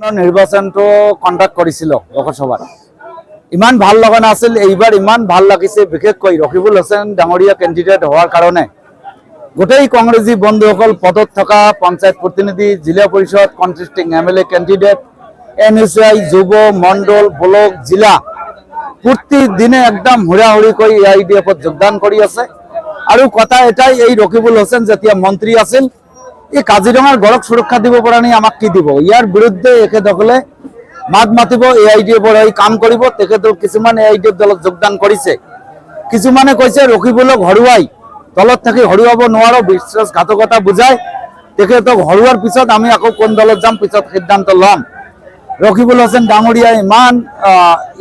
নিৰ্বাচনটো conduct কৰিছিল লোকসভাত ইমান ভাল লগা নাছিল। এইবাৰ ইমান ভাল লাগিছে, বিশেষকৈ ৰকিবুল হুছেইন ডাঙৰীয়া কেণ্ডিডেট হোৱাৰ কাৰণে গোটেই কংগ্ৰেছী বন্ধুসকল, পদত থকা পঞ্চায়ত প্ৰতিনিধি, জিলা পৰিষদ কণ্টেষ্টিং MLA কেণ্ডিডেট, NSI যুৱ মণ্ডল, ব্লক, জিলা প্ৰতিদিনে একদম হুৰাহুৰিকৈ AIDFত যোগদান কৰি আছে। আৰু কথা এটাই, এই ৰকিবুল হুছেইন যেতিয়া মন্ত্ৰী আছিল, এই কাজিৰঙাৰ গড়ক সুৰক্ষা দিব পৰা নাই, আমাক কি দিব? ইয়াৰ বিৰুদ্ধে এখেতসকলে মাত মাতিব, AIDFৰ হৈ কাম কৰিব। তেখেতৰ কিছুমান AIDF দলত যোগদান কৰিছে, কিছুমানে কৈছে ৰকিবুলক হৰুৱাই দলত থাকি হৰুৱাব নোৱাৰো, বিশ্বাসঘাতকতা বুজাই তেখেতক হৰুৱাৰ পিছত আমি আকৌ কোন দলত যাম পিছত সিদ্ধান্ত ল'ম। ৰকিবুল হুছেইন ডাঙৰীয়া ইমান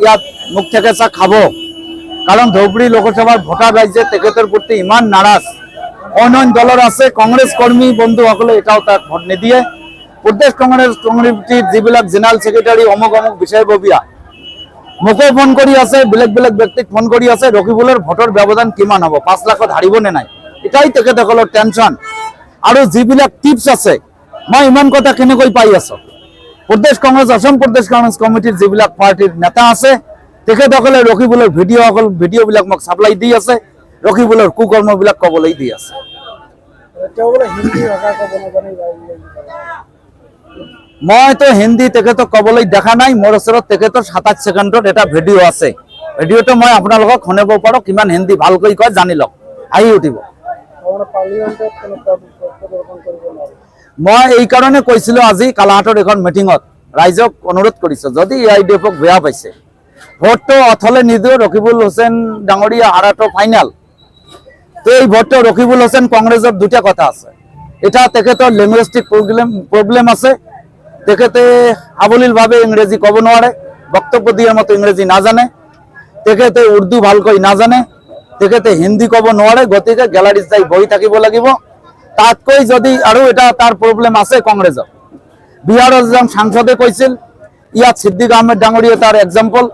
ইয়াত মুখ থেকেচা খাব, কাৰণ ধুবুৰী লোকসভাৰ ভোটাৰ ৰাইজে তেখেতৰ প্ৰতি ইমান নাৰাজ। অন্য দলৰ আছে কংগ্ৰেছ কৰ্মী বন্ধুসকলে এটাও তাক ভোট নিদিয়ে। প্ৰদেশ কংগ্ৰেছ কমিটিৰ যিবিলাক জেনেৰেল ছেক্ৰেটাৰী অমুক অমুক বিষয়ববীয়া মোকো ফোন কৰি আছে, বেলেগ বেলেগ ব্যক্তিক ফোন কৰি আছে, ৰকিবুলৰ ভোটৰ ব্যৱধান কিমান হ'ব, 5 লাখত হাৰিব নে নাই, এটাই তেখেতসকলৰ টেনশ্যন। আৰু যিবিলাক টিপছ আছে, মই ইমান কথা কেনেকৈ পাই আছো, প্ৰদেশ কংগ্ৰেছ অসম প্ৰদেশ কংগ্ৰেছ কমিটিৰ যিবিলাক পাৰ্টিৰ নেতা আছে তেখেতসকলে ৰকিবুলৰ ভিডিঅ'বিলাক মোক ছাপ্লাই দি আছে, ৰকিবুলৰ কুকৰ্মবিলাক ক'বলৈ দি আছে। মইতো হিন্দী তেখেতক ক'বলৈ দেখা নাই, মোৰ ওচৰত তেখেতৰ 27 ছেকেণ্ডত এটা ভিডিঅ' আছে। ভিডিঅ'টো মই আপোনালোকক শুনাব পাৰোঁ, কিমান হিন্দী ভালকৈ কয় জানি লওক, আহি উঠিব। মই এই কাৰণে কৈছিলোঁ, আজি কালাহাটৰ এখন মিটিঙত ৰাইজক অনুৰোধ কৰিছোঁ, যদি AIDFক বেয়া পাইছে ভোটটো অথলে নিদিওঁ, ৰকিবুল হুছেইন ডাঙৰীয়া হাৰাটো ফাইনেল। তো এই ভোটটো ৰকিবুল হুছেইন কংগ্ৰেছৰ দুটা কথা আছে, এটা তেখেতৰ লিংগুইষ্টিক প্ৰব্লেম আছে, তেখেতে সাৱলীলভাৱে ইংৰাজী ক'ব নোৱাৰে, বক্তব্য দিয়াৰ মতো ইংৰাজী নাজানে, তেখেতে উৰ্দু ভালকৈ নাজানে, তেখেতে হিন্দী ক'ব নোৱাৰে, গতিকে গেলাৰীত যাই বহি থাকিব লাগিব। তাতকৈ যদি আৰু এটা তাৰ প্ৰব্লেম আছে কংগ্ৰেছৰ, বিহাৰৰ এজন সাংসদে কৈছিল, ইয়াত ছিদ্দিক আহমেদ ডাঙৰীয়া তাৰ এক্সাম্পল,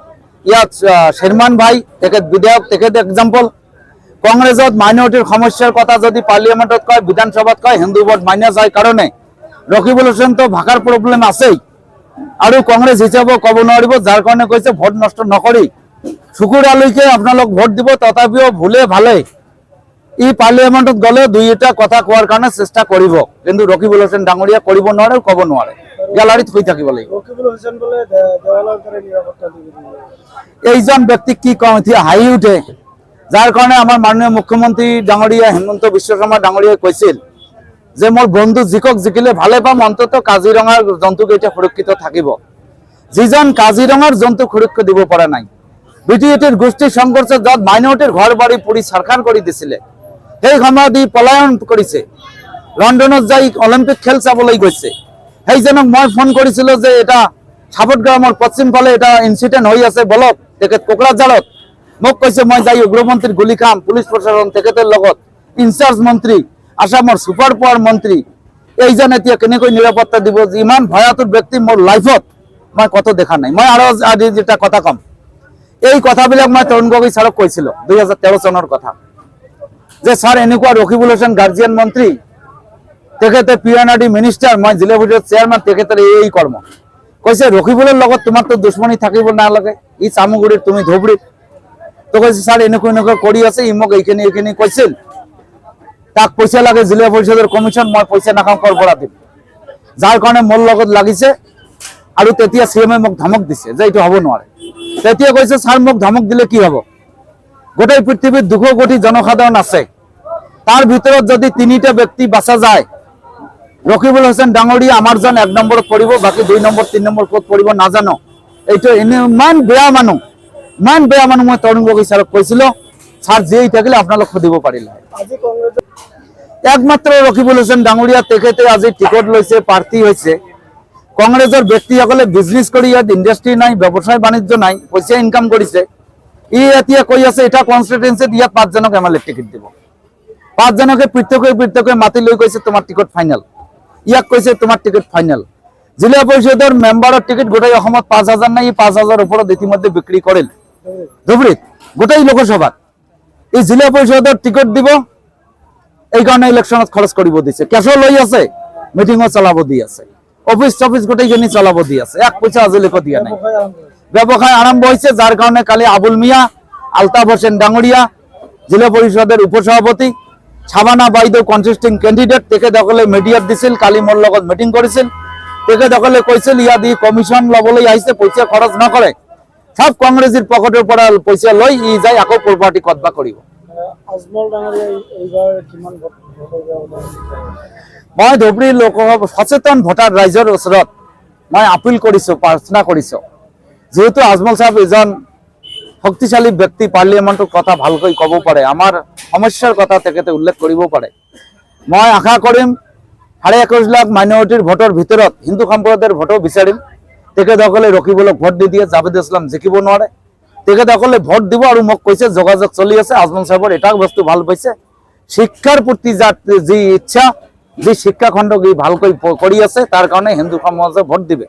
ইয়াত শ্বেৰমান ভাই তেখেত বিধায়ক, তেখেত এক্সাম্পল। কংগ্ৰেছত মাইনৰিটিৰ সমস্যাৰ কথা যদি পাৰ্লিয়ামেণ্টত কয়, বিধানসভাত কয়, হিন্দু ভোট মাইনাছ হয় কাৰণে ৰকিবুল হুছেইনতো ভাষাৰ প্ৰব্লেম আছেই, আৰু কংগ্ৰেছ হিচাপেও ক'ব নোৱাৰিব, যাৰ কাৰণে কৈছে ভোট নষ্ট নকৰি শুকুৰালৈকে আপোনালোক ভোট দিব, তথাপিও ভুলে ভালে ই পাৰ্লিয়ামেণ্টত গ'লে দুই এটা কথা কোৱাৰ কাৰণে চেষ্টা কৰিব, কিন্তু ৰকিবুল হুছেইন ডাঙৰীয়া কৰিব নোৱাৰে, ক'ব নোৱাৰে, গেলাৰীত শুই থাকিব লাগিব। এইজন ব্যক্তিক কি কওঁ, এতিয়া হাঁহি উঠে, যাৰ কাৰণে আমাৰ মাননীয় মুখ্যমন্ত্ৰী ডাঙৰীয়া হিমন্ত বিশ্ব শৰ্মা ডাঙৰীয়াই কৈছিল যে মোৰ বন্ধু জিকক জিকিলে ভালে পাম, অন্তত কাজিৰঙাৰ জন্তুকেইটা সুৰক্ষিত থাকিব। যিজন কাজিৰঙাৰ জন্তুক সুৰক্ষা দিব পৰা নাই, BTEটিৰ গোষ্ঠী সংঘৰ্ষত য'ত মাইনৰিটিৰ ঘৰ বাৰী পুৰি চাৰখাৰ কৰি দিছিলে, সেই সময়ত ই পলায়ন কৰিছে, লণ্ডনত যাই অলিম্পিক খেল চাবলৈ গৈছে। সেইজনক মই ফোন কৰিছিলোঁ যে এটা সাবতগ্ৰামৰ পশ্চিম ফালে এটা ইনচিডেণ্ট হৈ আছে, বলক, তেখেত কোকৰাঝাৰত। মোক কৈছে মই যাই উগ্ৰপন্থীৰ গুলি খাম, পুলিচ প্ৰশাসন তেখেতৰ লগত, ইনচাৰ্জ মন্ত্ৰী, আসামৰ ছুপাৰ পাৱাৰ মন্ত্ৰী, এইজন এতিয়া কেনেকৈ নিৰাপত্তা দিব? ইমান ভয়াতুৰ ব্যক্তি মোৰ লাইফত মই কত দেখা নাই। মই আৰু আজি যেটা কথা কম, এই কথাবিলাক মই তৰুণ গগৈ ছাৰক কৈছিলোঁ 2013 চনৰ কথা, যে ছাৰ এনেকুৱা ৰকিবুল হুছেইন গাৰ্জিয়ান মন্ত্ৰী, তেখেতে PNRD মিনিষ্টাৰ, মই জিলা পৰিষদ চেয়াৰমেন, তেখেতৰ এই কৰ্ম। কৈছে ৰকিবুলৰ লগত তোমাৰতো দুশ্মনী থাকিব নালাগে, ই চামুগুৰিত, তুমি ধুবুৰীত। তো কৈছে ছাৰ এনেকুৱা এনেকুৱা কৰি আছে, ই মোক এইখিনি কৈছিল, তাক পইচা লাগে জিলা পৰিষদৰ কমিশ্যন, মই পইচা নাখাওঁ, কৰ পৰা দিম, যাৰ কাৰণে মোৰ লগত লাগিছে। আৰু তেতিয়া CMে মোক ধমক দিছে যে এইটো হ'ব নোৱাৰে। তেতিয়া কৈছে ছাৰ মোক ধমক দিলে কি হ'ব, গোটেই পৃথিৱীত 200 কোটি জনসাধাৰণ আছে, তাৰ ভিতৰত যদি 3টা ব্যক্তি বাচা যায়, ৰকিবুল হুছেইন ডাঙৰীয়া আমাৰজন 1 নম্বৰত পৰিব, বাকী 2 নম্বৰ 3 নম্বৰ ক'ত পৰিব নাজানো। এইটো ইমান বেয়া মানুহ, ইমান বেয়া মানুহ। মই তৰুণ গগৈ ছাৰক কৈছিলোঁ, ছাৰ যেই থাকিলে আপোনালোক সুধিব পাৰিলে। একমাত্ৰ ৰকিবুল হুছেইন ডাঙৰীয়া, তেখেতে আজি টিকট লৈছে, প্ৰাৰ্থী হৈছে। কংগ্ৰেছৰ ব্যক্তিসকলে বিজনেছ কৰি ইয়াত ইণ্ডাষ্ট্ৰী নাই, ব্যৱসায় বাণিজ্য নাই, পইচা ইনকাম কৰিছে। ই এতিয়া কৈ আছে এটা কনষ্টিটুৱেঞ্চিত ইয়াত 5 জনক MLA টিকট দিব, 5 জনকে পৃথকে মাতি লৈ কৈছে তোমাৰ টিকট ফাইনেল, ইয়াক কৈছে তোমাৰ টিকট ফাইনেল। জিলা পৰিষদৰ মেম্বাৰৰ টিকট গোটেই অসমত 5,000 নাই, 5,000 ওপৰত ইতিমধ্যে বিক্ৰী কৰিল ধুবুৰীত, গোটেই লোকসভাত। এই জিলা পৰিষদৰ টিকট দিব, এই কাৰণে ইলেকশ্যনত খৰচ কৰিব দিছে, কেছো লৈ আছে, মিটিঙো চলাব দি আছে। অফিস টফিস গোটেইখিনি চলাব দি আছে, এক পয়সা আজিলৈকে দিয়া নাই। ব্যৱসায় আৰম্ভ হৈছে, যাৰ কাৰণে কালি আবুল মিয়া, আলতাফ হোসেন ডাঙৰীয়া, জিলা পৰিষদেৰ উপসভাপতি, ছাবানা বাইদেউ কনটেষ্টিং কেণ্ডিডেট, তেখেতসকলে মিডিয়াত দিছিল, কালি মোৰ লগত মিটিং কৰিছিল। তেখেতসকলে কৈছিল ইয়াত ই কমিশ্যন ল'বলৈ আহিছে, পইচা খৰচ নকৰে, সব কংগ্ৰেছীৰ পকেটৰ পৰা পইচা লৈ ই যায় আকৌ প্ৰপাৰ্টি কতবা কৰিব। মই ধুবুৰী লোকসভা সচেতন ভোটাৰ ৰাইজৰ ওচৰত মই আপিল কৰিছো, প্ৰাৰ্থনা কৰিছো, যেহেতু আজমল সাহেব এজন শক্তিশালী ব্যক্তি, পাৰ্লিয়ামেণ্টৰ কথা ভালকৈ ক'ব পাৰে, আমাৰ সমস্যাৰ কথা তেখেতে উল্লেখ কৰিব পাৰে। মই আশা কৰিম 21.5 লাখ মাইনৰিটিৰ ভোটৰ ভিতৰত হিন্দু সম্প্ৰদায়ৰ ভোটো বিচাৰিম। তেখেতসকলে ৰকিবুলক ভোট দি দিয়ে, জাভেদ ইছলাম জিকিব নোৱাৰে, তেখেতসকলে ভোট দিব। আৰু মোক কৈছে যোগাযোগ চলি আছে, আজমল সাহেবৰ এটা বস্তু ভাল পাইছে, শিক্ষাৰ প্ৰতি যি ইচ্ছা, যি শিক্ষাখণ্ডক ই ভালকৈ কৰি আছে, তাৰ কাৰণে হিন্দু সমাজে ভোট দিব।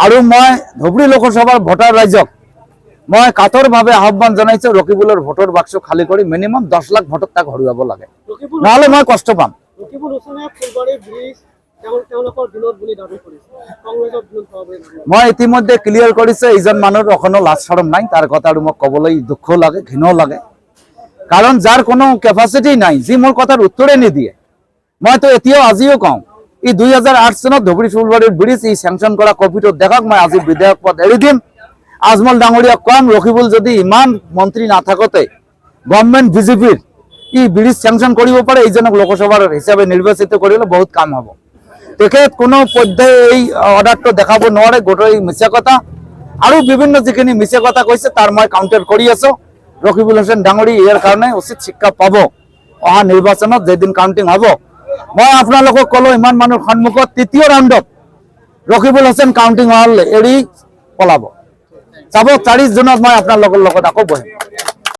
আৰু মই ধুবুৰী লোকসভাৰ ভোটাৰ ৰাইজক মই কাতৰভাৱে আহ্বান জনাইছো, ৰকিবুলৰ ভোটৰ বাক্স খালী কৰি মিনিমাম 10 লাখ ভোটত তাক হৰুৱাব লাগে, নহ'লে মই কষ্ট পাম। মই ইতিমধ্যে ক্লিয়াৰ কৰিছো, এইজন মানুহৰ অকণো লাজ শৰম নাই, তাৰ কথা আৰু মোক ক'বলৈ দুখো লাগে, ঘিণও লাগে। কাৰণ যাৰ কোনো কেপাচিটি নাই, যি মোৰ কথাৰ উত্তৰে নিদিয়ে। মইতো এতিয়াও আজিও কওঁ, ই 2008 চনত ধুবুৰী ফুলবাৰীৰ ব্ৰিজ ই চেংচন কৰা কপিটো দেখাক, মই আজি বিধায়ক পদ এৰি দিম। আজমল ডাঙৰীয়াক কম, ৰকিবুল যদি ইমান মন্ত্ৰী নাথাকোতে গভৰ্ণমেণ্ট বিজেপিৰ ই ব্ৰিজ চেংচন কৰিব পাৰে, এইজনক লোকসভাৰ হিচাপে নিৰ্বাচিত কৰিলে বহুত কাম হ'ব। তেখেত কোনো পৰ্যায়ে এই অৰ্ডাৰটো দেখাব নোৱাৰে, গোটেই মিছা কথা। আৰু বিভিন্ন যিখিনি মিছা কথা কৈছে তাৰ মই কাউণ্টাৰ কৰি আছো। ৰকিবুল হোসেন ডাঙৰী ইয়াৰ কাৰণে উচিত শিক্ষা পাব। অহা নিৰ্বাচনত যেদিন কাউণ্টিং হ'ব, মই আপোনালোকক ক'লো, ইমান মানুহৰ সন্মুখত তৃতীয় ৰাউণ্ডত ৰকিবুল হোসেন কাউণ্টিং হল এৰি পলাব। চাব 40 জুনত মই আপোনালোকৰ লগত আকৌ বহিম।